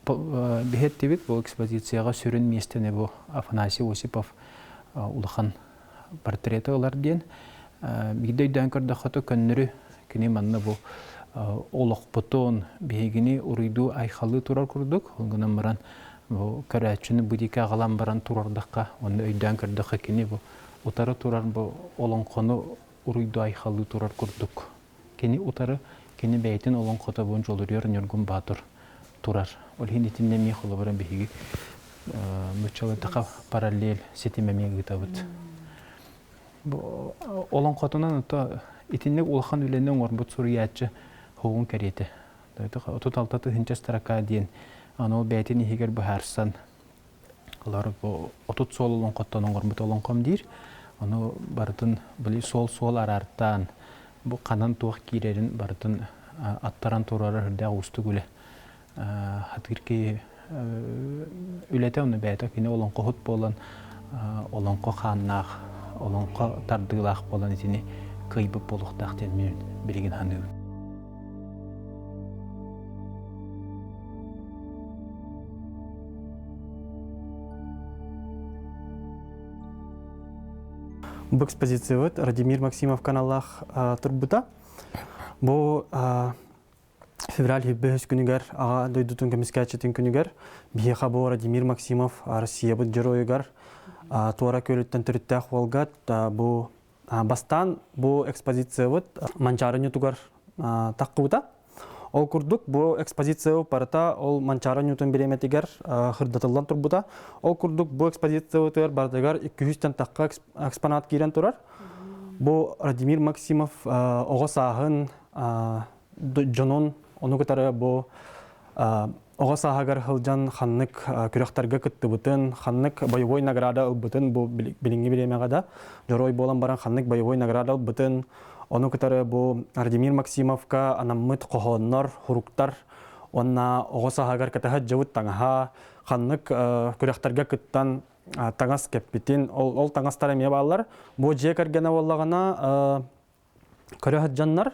бехеттебит бу экспозицияга сүрүн местене бу Афанасий Осипов улахан портрети олар ден. Бигдейден көрдөхөтө көннүрү кини манна бу олоқпытон бейгini урыйду айхалы турар курдук. Оңгынан баран көрәтчіні будика ағалан баран турардаққа, оны өйден көрдіққа кені бұл утары турар бұл олонқоны урыйду айхалы турар курдук. Кені утары кені бәйтін олонқота бұн жолырыр нөргін батыр турар. Ол хин етінде мей қолы баран бейгі мүтчалыдыққа параллель сетемеме ғытабыд. Олонқотынан етіндегі олқан өленен орынбыт сурыятчы Хоғын кәреті. Отут алтаты хинчастарака дейін. Анол бәйтін ихигер бұхарсан. Олар отут сол олын қоттан оңғырмыт олын қом дейір. Оны бардын білі сол арарттан бұл қанан туақ кейлерін бардын аттаран турары хүрдәғ ұсты көлі. Хатырки үләті оны бәйті кені олын қоғыт болан, олын қо қаннақ, олын қо тардығылақ болан етіне күйбіп болуқтақтен мен білген ханығын. Бұл экспозиция Радимир Максимов каналлах турбута. Бұл февраль 5 күнігер, аға дойдутун көміскәтчетін күнігер, бейеқа бұл Радимир Максимов Россия бұл жыройығар туара көліттен түріттәқ волгат. Бұл бастан бұл экспозиция манчарын ютугар таққуыта. Ол күрдік бұл экспозиция парата ол манчарын ютун береметігер қырдатылдан турбута. Ол күрдік бұл экспозиция бардығар 200-тен таққа экспонат кейрен тұрар. Бұл Радимир Максимов оғы сағын жонун оны көтары бұл оғы сағығар қылжан қаннық күректарға күтті бұтын, қаннық боевой награда ұлбытын бұл білінгі беремеғада. Жорой болан баран қаннық боевой награда ұлбытын. Оны көтары бұл Радимир Максимовка анаммыт қоғоннар, хуруктар, онна оғы сағығар кәтіғі жауыт таңаға, қаннық күректарға күттан таңас кәппетін, ол таңастар әме балар. Бұл жек әргені олағына көрі жаннар.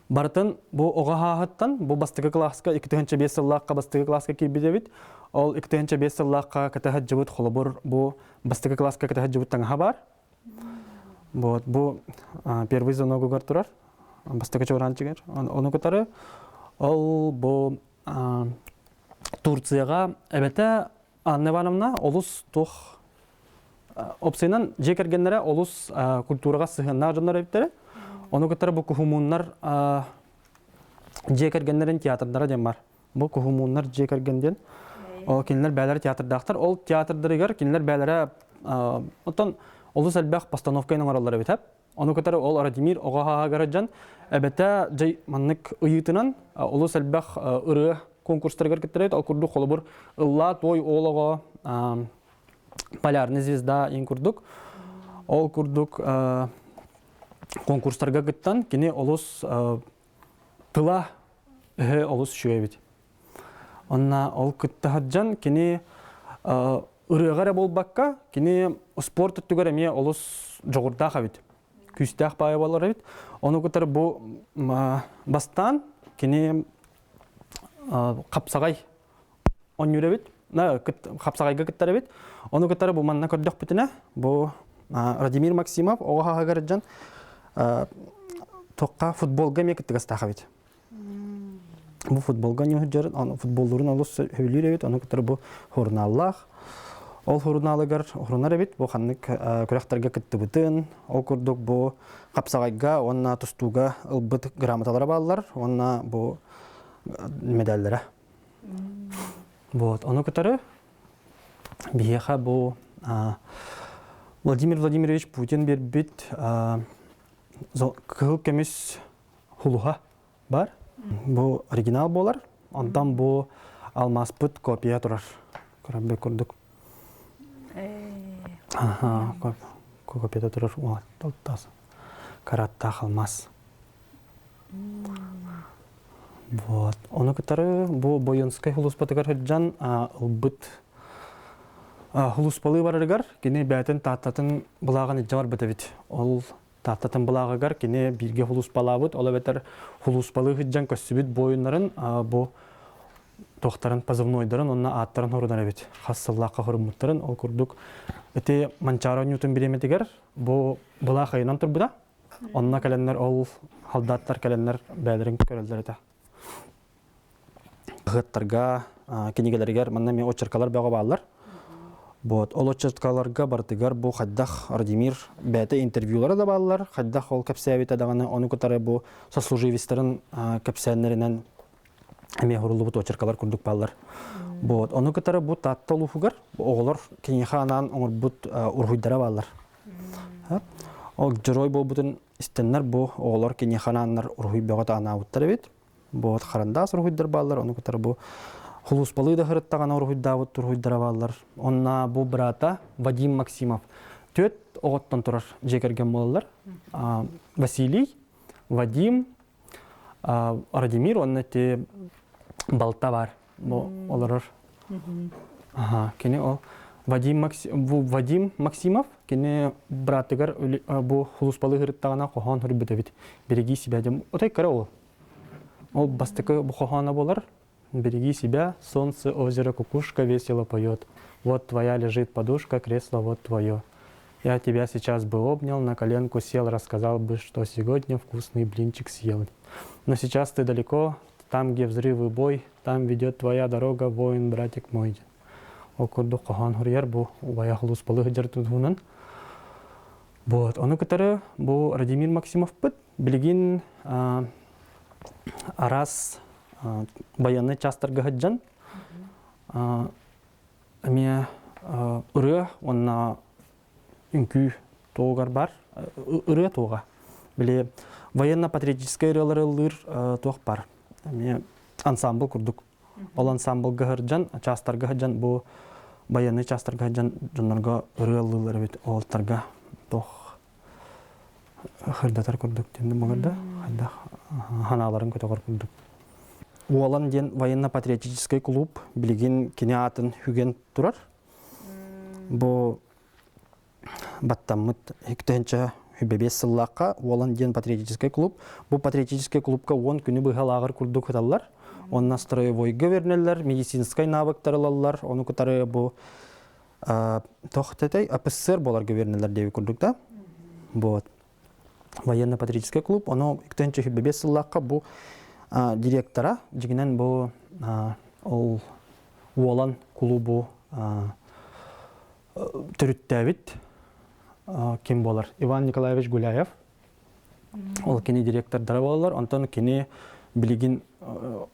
Бартын бұл оға хағыттан, бұл бастығы класқа 2-5 сыллаққа бастығы класқа кейбедевит. Ол 2-5 сыллаққа кәтіғі жауыт қолы бұл бастығы класқа кәтіғі жауыт таңаға бар. Бұл первый зоногу гар турар, бастығы чоғыранчығар. Оны көтары, ол бұл Турцияға әбәті Анна Ивановна олыс тоқ опсайынан жек әргенлері олыс культураға сығынна жонлар әбіттері. Оны көтары бұл күхумунлар жек әргенлерін театрдара дем бар. Бұл күхумунлар жек әргенден. Ол кенілер бәлері театрдақтар. Ол театрдырығар кенілер бәлері олыс әлбәқ постановкайның аралары бетәп. Оны көтары ол Радимир оғаға ғараджан әбәті жай маннық ұйытынан олыс әлбәқ ұры конкурстарығар кеттірейді. Ол күрді қолы бұр ұлла той олығы полярный звезда ең күрдік. Ол күрдік конкурстарға кеттен кені олыс тыла олыс шүйе бет. Онна ол күтті хаджан кені ұрығары болбаққа, кені спорт үттігер әме олыс жоғырдақ әбет. Күстәқ бай балар әбет. Оны күтір бұл бастан кені қапсағай он әбет. Қапсағайға күттір әбет. Оны күтір бұл манна көрдіқ бітіне. Бұл Радимир Максимов оға ғарыджан тоққа футболға мекіттігістақ әбет. Бұл футболға не жүр, футболдарын олыс өйлер әбет. Оны күтір бұл хорналлақ. Ол хурналыгар хурнар бит, бу ханнык күрәхтәргә китте бутын. Ол күрдек бу капсагайга, онна тустуга ылбыт грамоталар баллар, онна бу медальләре. Вот, аны көтәре бияха бу Владимир Владимирович Путин бер бит кыл кемис хулуха бар. Бу оригинал болар. Ондан бу алмас пут копия турар. Көрәбе күрдек. Копияда тұрыр, толтасы. Каратта қалмас. Оны күттары, бұл бойынскай хулуспатығар хүджан ұлбыт хулуспалы барырығар, кені бәтін таттатын бұлағын иджавар бітавит. Ол таттатын бұлағығар, кені бірге хулуспала бұд, ол әбетер хулуспалы хүджан көссібіт бойынларын бұл тоқтарын позывнойдарын, онна аттарын хорудан әбет. Хассыллаққа хорумуттарын, ол күрдік. Өте манчары нютын береметігер, бұла қайынан тұр бұда. Онна кәленлер, ол халдаттар кәленлер бәлерін көрілдер еті. Ғыттарға, кенегелергер, манна мен очыркалар бәға бағалар. Ол очыркаларға бартығар бұл қайдақ Радимир бәті интервьюлары да бағалар. Қайдақ ол кәпсәбет әдағаны, оны күтары бұл сослуживистерін кәпсәнлерінен әме ғұрылы бұт очыркалар күрдік балар. Оны күтары бұт атты олуғығар, оғылар кенеға анан оңыр бұт ұрғыйдара балар. Ол жырой бұл бұтын істенлер бұл оғылар кенеға ананлар ұрғый бәғат ана бұттар бет. Вот харанда сургуйдар баллар, оны кутар бу хулуспалы да хырыттаган ургуйдабыт тургуйдара баллар. Онна бу брата Вадим Максимов. Төт оғыттан тұрар жекерген болалар. Василий, Вадим, Радимир, онна те балта бар. Оларыр. Кене ол Вадим Максимов, кене братыгар бу хулуспалы хырыттагана кохон хырбыта бит. Береги себя дем. Отай кара ол. Ол бастыкы бу кохона болар. Береги себя, солнце, озеро, кукушка весело поет. Вот твоя лежит подушка, кресло вот твое. Я тебя сейчас бы обнял, на коленку сел, рассказал бы, что сегодня вкусный блинчик съел. Но сейчас ты далеко, там, где взрыв и бой, там ведет твоя дорога, воин, братик мой. Окурду кохан хурьер бу убая хулуспалы хыджартудунан. Вот, оны кытары бу Радимир Максимов пыт, билигин арас баянны частарга хыджан. Аме ыры, онна үнкү тоғар бар, ыры тоға. Біле военно-патриотическая ырылары ылыр тоқ бар. Аме ансамбл күрдік. Ол ансамбл гахырджан, частарга хыджан, бу баянны частарга хыджан жонларға ыры ылылары бет олтарға тоқ хырдатар күрдік. Тенді мұғырда, ханаларын көтіғар күрдік. Уолан ден военно-патриотический клуб билеген кене атын хүген турар. Бу баттаммыт хектенча хүбебес сыллаққа Уолан ден патриотический клуб. Бу патриотический клубка 10 күні бұғалагыр күрдік хыталар. Онна строевой вернелер, медицинской навыктарылалар. Оны күтары бу тоқтетай АПСР болар вернелер деуі күрдік да. Бу военно-патриотический клуб. Оны хектенча хүбебес сыллаққа бу директора, жигинен бу ол Уолан клубу түріттәвит кем болар? Иван Николаевич Гуляев. Ол кені директор дара болалар. Антон кені билигин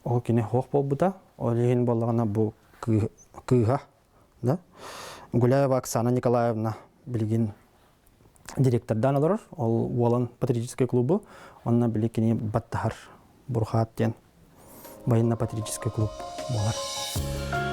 ол кені хоқ бол бұда. Ол еген болағына бу кыға. Гуляева Оксана Николаевна билигин директордан олар. Ол Уолан патриотический клубу. Онна билигини баттахар. Бурхат ден военно-патриотический клуб болар.